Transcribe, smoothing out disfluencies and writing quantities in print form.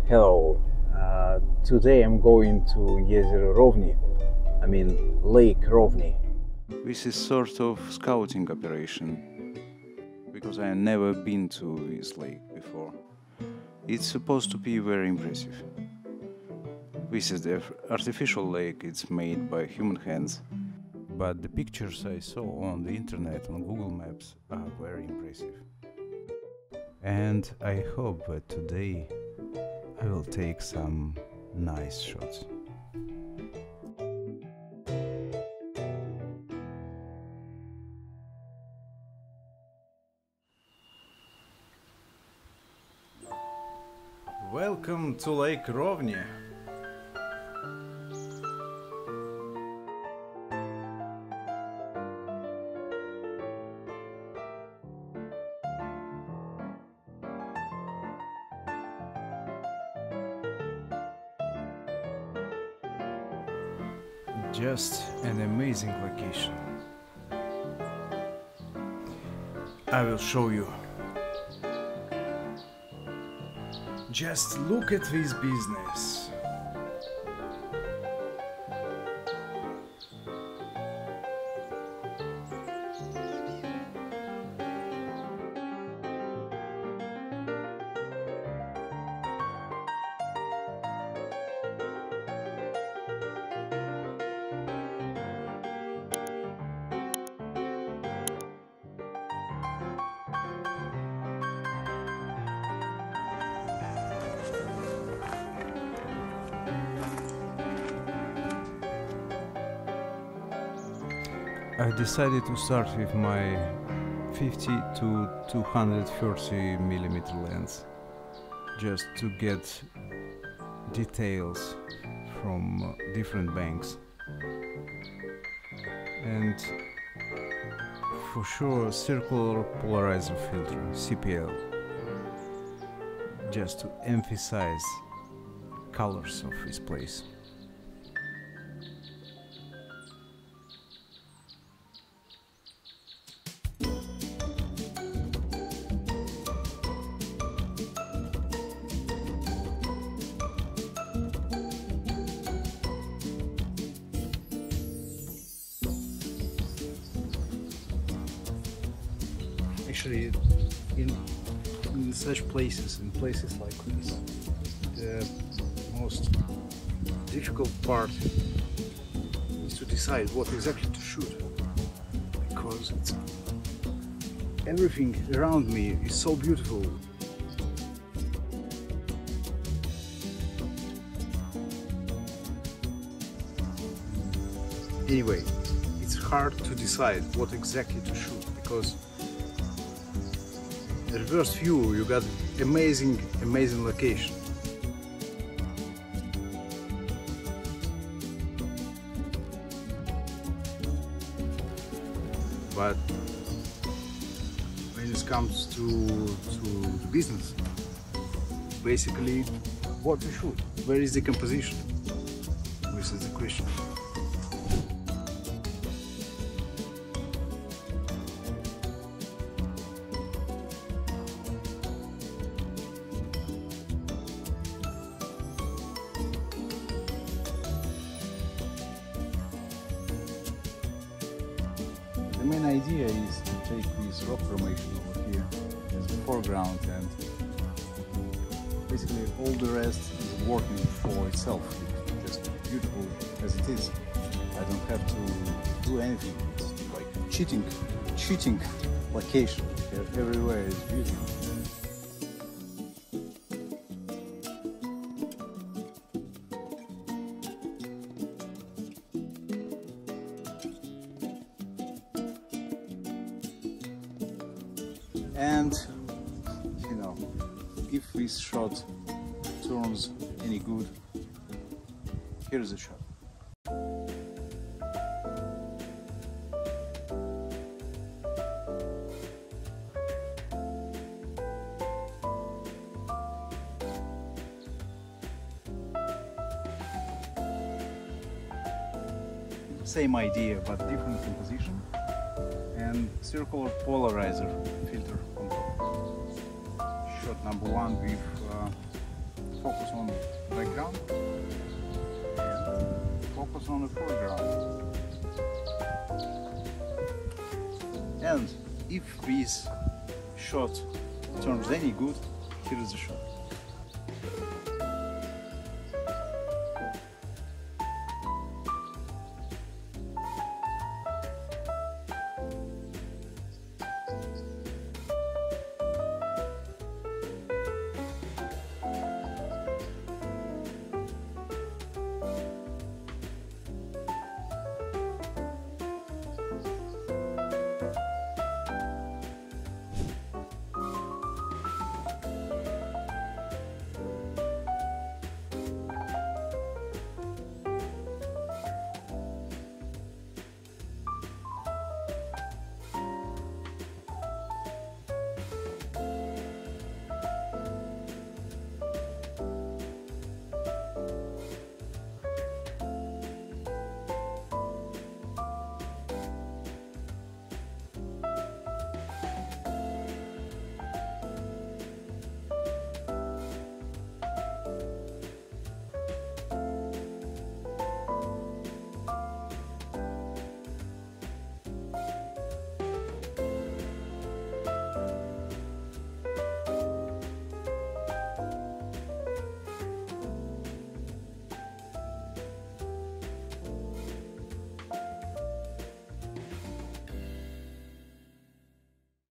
Hello, today I'm going to Rovni, I mean Lake Rovni. This is sort of scouting operation, because I have never been to this lake before. It's supposed to be very impressive. This is the artificial lake, it's made by human hands. But the pictures I saw on the internet, on Google Maps, are very impressive. And I hope that today I will take some nice shots. Welcome to Lake Rovni. Just an amazing location. I will show you. Just look at this business. I decided to start with my 50 to 230mm lens, just to get details from different banks, and for sure circular polarizer filter, CPL, just to emphasize colors of this place. Actually, in such places, in places like this, the most difficult part is to decide what exactly to shoot, because everything around me is so beautiful. Anyway, it's hard to decide what exactly to shoot, because the reverse view, you got amazing location. But when it comes to business, basically what to shoot, where is the composition? This is the question. The main idea is to take this rock formation over here as the foreground, and basically all the rest is working for itself. It's just beautiful as it is. I don't have to do anything. It's like cheating location. Everywhere is beautiful. And you know, if this shot turns any good, here's the shot. Same idea but different composition, and circular polarizer filter on top. Shot number one with focus on background and focus on the foreground. And if this shot turns any good, here is the shot.